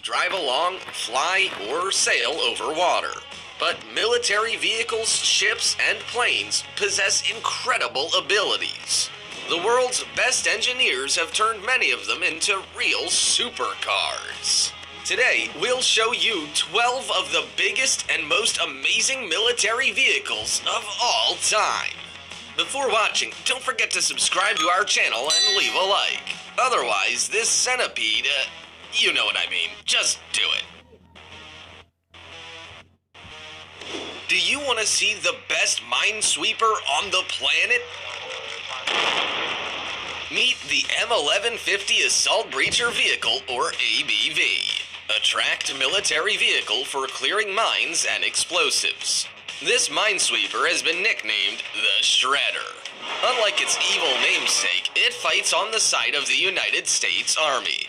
drive along, fly, or sail over water. But military vehicles, ships, and planes possess incredible abilities. The world's best engineers have turned many of them into real supercars. Today, we'll show you 12 of the biggest and most amazing military vehicles of all time. Before watching, don't forget to subscribe to our channel and leave a like. Otherwise, this centipede, you know what I mean, just do it. Do you want to see the best minesweeper on the planet? Meet the M1150 Assault Breacher Vehicle, or ABV, a tracked military vehicle for clearing mines and explosives. This minesweeper has been nicknamed the Shredder. Unlike its evil namesake, it fights on the side of the United States Army.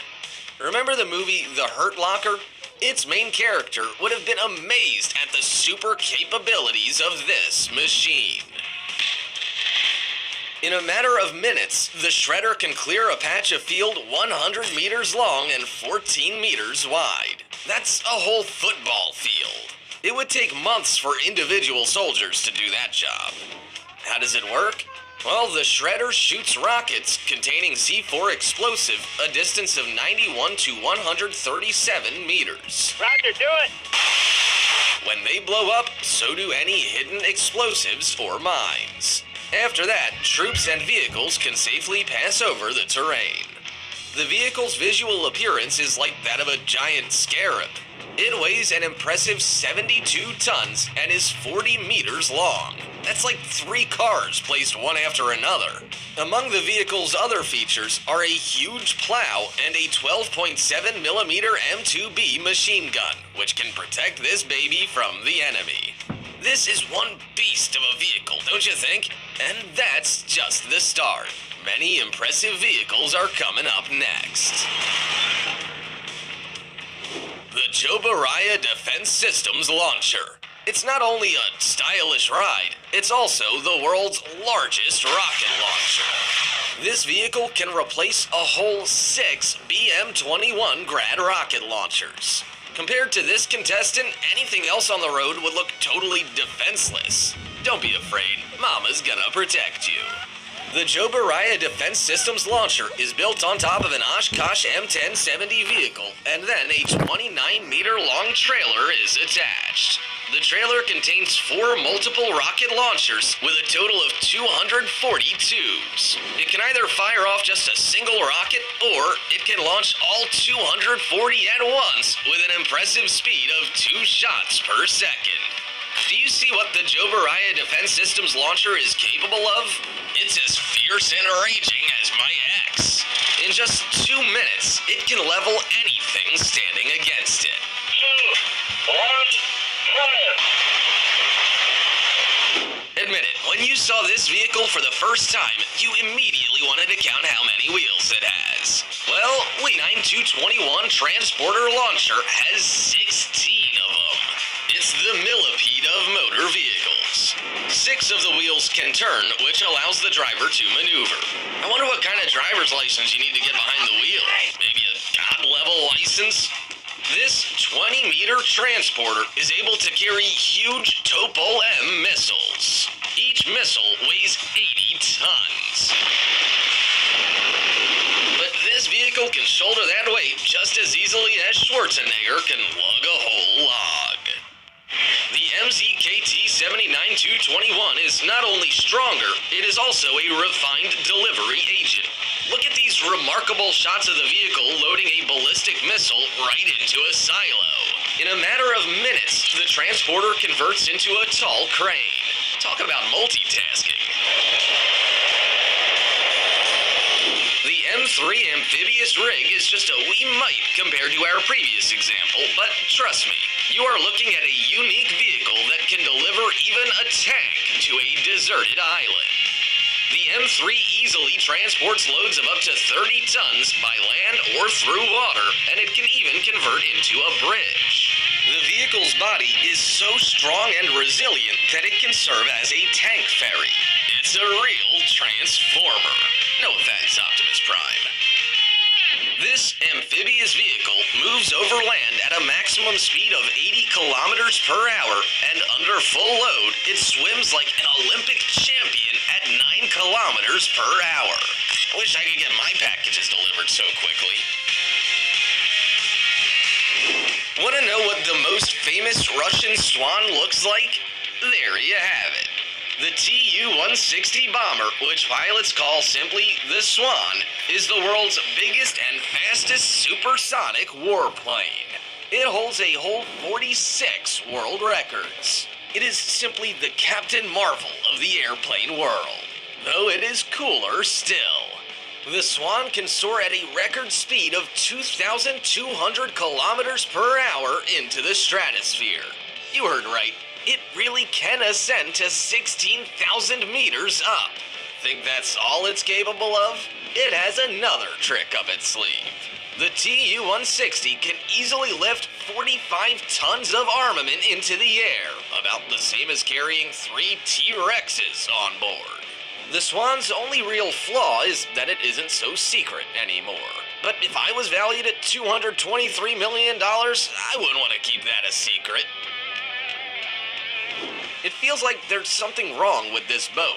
Remember the movie The Hurt Locker? Its main character would have been amazed at the super capabilities of this machine. In a matter of minutes, the Shredder can clear a patch of field 100 meters long and 14 meters wide. That's a whole football field. It would take months for individual soldiers to do that job. How does it work? Well, the Shredder shoots rockets containing C4 explosive a distance of 91 to 137 meters. Roger, do it! When they blow up, so do any hidden explosives or mines. After that, troops and vehicles can safely pass over the terrain. The vehicle's visual appearance is like that of a giant scarab. It weighs an impressive 72 tons and is 40 meters long. That's like 3 cars placed one after another. Among the vehicle's other features are a huge plow and a 12.7 millimeter M2B machine gun, which can protect this baby from the enemy. This is one beast of a vehicle, don't you think? And that's just the start. Many impressive vehicles are coming up next. The Jobaraya Defense Systems Launcher. It's not only a stylish ride, it's also the world's largest rocket launcher. This vehicle can replace a whole 6 BM-21 Grad rocket launchers. Compared to this contestant, anything else on the road would look totally defenseless. Don't be afraid, Mama's gonna protect you. The Jobaraya Defense Systems Launcher is built on top of an Oshkosh M1070 vehicle, and then a 29-meter-long trailer is attached. The trailer contains 4 multiple rocket launchers with a total of 240 tubes. It can either fire off just a single rocket, or it can launch all 240 at once with an impressive speed of 2 shots per second. Do you see what the Jobaraya Defense Systems Launcher is capable of? It's as fierce and raging as my ex. In just 2 minutes, it can level anything standing against it. 2, 1, fire! Admit it, when you saw this vehicle for the first time, you immediately wanted to count how many wheels it has. Well, the 9221 Transporter Launcher has 16 of them. It's the millipede of motor vehicles. 6 of the wheels can turn, which allows the driver to maneuver. I wonder what kind of driver's license you need to get behind the wheel. Maybe a God-level license? This 20-meter transporter is able to carry huge Topo-M missiles. Each missile weighs 80 tons. But this vehicle can shoulder that weight just as easily as Schwarzenegger can lug a whole log. The MZKT-79-221 is not only stronger, it is also a refined delivery agent. Look at these remarkable shots of the vehicle loading a ballistic missile right into a silo. In a matter of minutes, the transporter converts into a tall crane. Talk about multitasking. The M3 amphibious rig is just a wee mite compared to our previous example, but trust me, you are looking at a unique vehicle that can deliver even a tank to a deserted island. The M3 easily transports loads of up to 30 tons by land or through water, and it can even convert into a bridge. The vehicle's body is so strong and resilient that it can serve as a tank ferry. It's a real transformer. No offense, Optimus Prime. This amphibious vehicle moves over land at a maximum speed of 80 kilometers per hour, and under full load, it swims like an Olympic champion at 9 kilometers per hour. I wish I could get my packages delivered so quickly. Want to know what the most famous Russian Swan looks like? There you have it. The Tu-160 bomber, which pilots call simply the Swan, is the world's biggest and fastest supersonic warplane. It holds a whole 46 world records. It is simply the Captain Marvel of the airplane world, though it is cooler still. The Swan can soar at a record speed of 2,200 kilometers per hour into the stratosphere. You heard right. It really can ascend to 16,000 meters up. Think that's all it's capable of? It has another trick up its sleeve. The Tu-160 can easily lift 45 tons of armament into the air, about the same as carrying 3 T-Rexes on board. The Swan's only real flaw is that it isn't so secret anymore. But if I was valued at $223 million, I wouldn't want to keep that a secret. It feels like there's something wrong with this boat.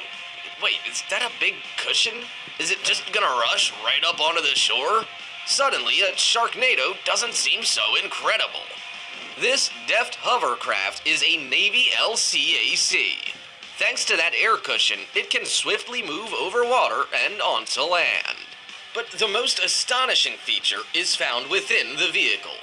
Wait, is that a big cushion? Is it just gonna rush right up onto the shore? Suddenly, a Sharknado doesn't seem so incredible. This deft hovercraft is a Navy LCAC. Thanks to that air cushion, it can swiftly move over water and onto land. But the most astonishing feature is found within the vehicle.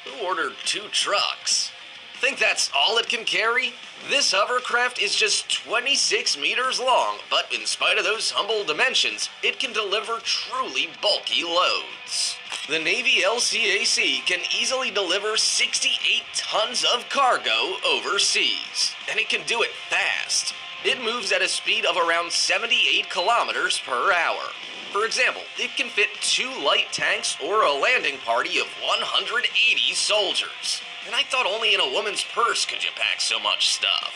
Who ordered 2 trucks? Think that's all it can carry? This hovercraft is just 26 meters long, but in spite of those humble dimensions, it can deliver truly bulky loads. The Navy LCAC can easily deliver 68 tons of cargo overseas, and it can do it fast. It moves at a speed of around 78 kilometers per hour. For example, it can fit 2 light tanks or a landing party of 180 soldiers. And I thought only in a woman's purse could you pack so much stuff.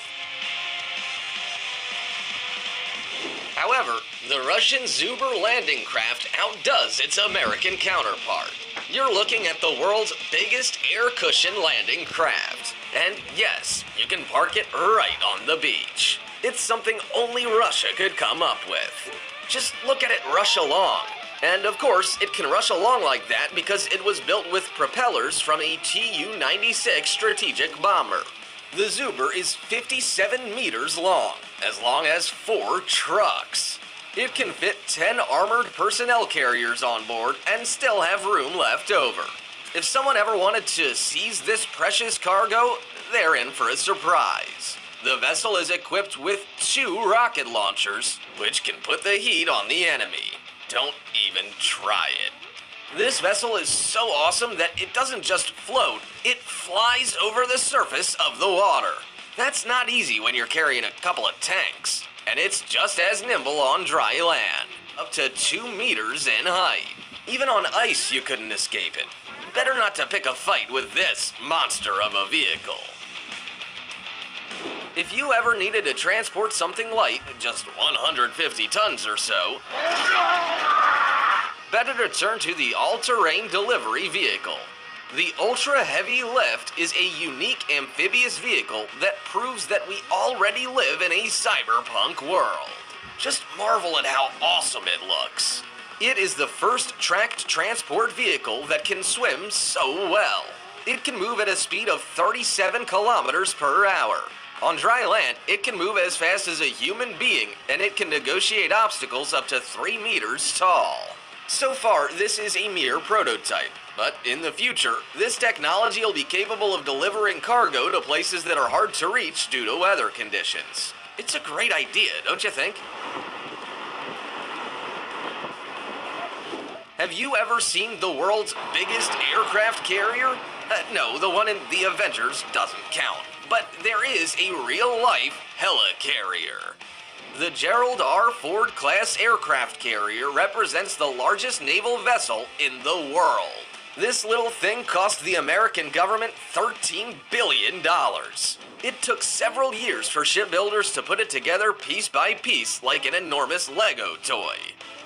However, the Russian Zubr landing craft outdoes its American counterpart. You're looking at the world's biggest air cushion landing craft. And yes, you can park it right on the beach. It's something only Russia could come up with. Just look at it rush along. And of course, it can rush along like that because it was built with propellers from a Tu-96 strategic bomber. The Zubr is 57 meters long as 4 trucks. It can fit 10 armored personnel carriers on board and still have room left over. If someone ever wanted to seize this precious cargo, they're in for a surprise. The vessel is equipped with 2 rocket launchers, which can put the heat on the enemy. Don't even try it. This vessel is so awesome that it doesn't just float, it flies over the surface of the water. That's not easy when you're carrying a couple of tanks. And it's just as nimble on dry land, up to 2 meters in height. Even on ice you couldn't escape it. Better not to pick a fight with this monster of a vehicle. If you ever needed to transport something light, just 150 tons or so, better to turn to the all-terrain delivery vehicle. The Ultra Heavy Lift is a unique amphibious vehicle that proves that we already live in a cyberpunk world. Just marvel at how awesome it looks. It is the first tracked transport vehicle that can swim so well. It can move at a speed of 37 kilometers per hour. On dry land, it can move as fast as a human being, and it can negotiate obstacles up to 3 meters tall. So far, this is a mere prototype, but in the future, this technology will be capable of delivering cargo to places that are hard to reach due to weather conditions. It's a great idea, don't you think? Have you ever seen the world's biggest aircraft carrier? No, the one in the Avengers doesn't count. But there is a real-life helicarrier. The Gerald R. Ford class aircraft carrier represents the largest naval vessel in the world. This little thing cost the American government $13 billion. It took several years for shipbuilders to put it together piece by piece like an enormous Lego toy.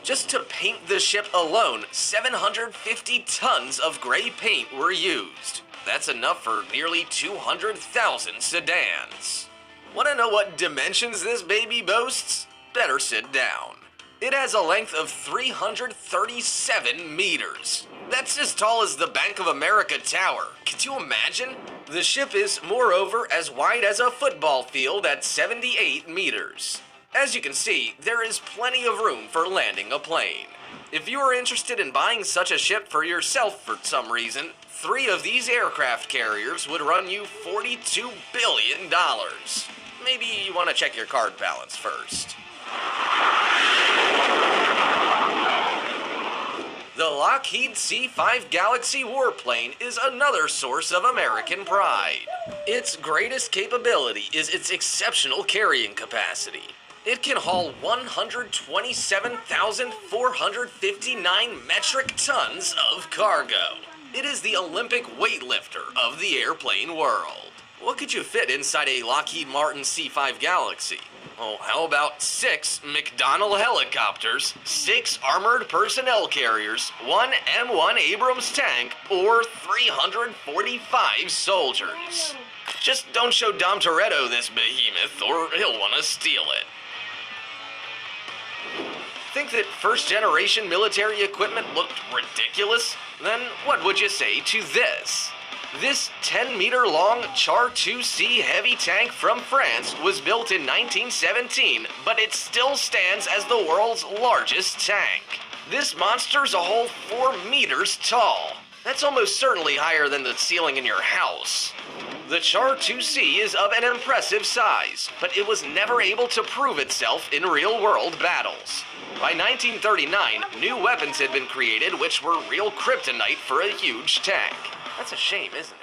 Just to paint the ship alone, 750 tons of gray paint were used. That's enough for nearly 200,000 sedans. Want to know what dimensions this baby boasts? Better sit down. It has a length of 337 meters. That's as tall as the Bank of America Tower. Could you imagine? The ship is, moreover, as wide as a football field at 78 meters. As you can see, there is plenty of room for landing a plane. If you are interested in buying such a ship for yourself for some reason, 3 of these aircraft carriers would run you $42 billion. Maybe you want to check your card balance first. The Lockheed C-5 Galaxy warplane is another source of American pride. Its greatest capability is its exceptional carrying capacity. It can haul 127,459 metric tons of cargo. It is the Olympic weightlifter of the airplane world. What could you fit inside a Lockheed Martin C-5 Galaxy? Oh, how about 6 McDonnell helicopters, 6 armored personnel carriers, 1 M1 Abrams tank, or 345 soldiers? Just don't show Dom Toretto this behemoth, or he'll want to steal it. Think that first-generation military equipment looked ridiculous? Then what would you say to this? This 10-meter-long Char 2C heavy tank from France was built in 1917, but it still stands as the world's largest tank. This monster's a whole 4 meters tall. That's almost certainly higher than the ceiling in your house. The Char 2C is of an impressive size, but it was never able to prove itself in real-world battles. By 1939, new weapons had been created which were real kryptonite for a huge tank. That's a shame, isn't it?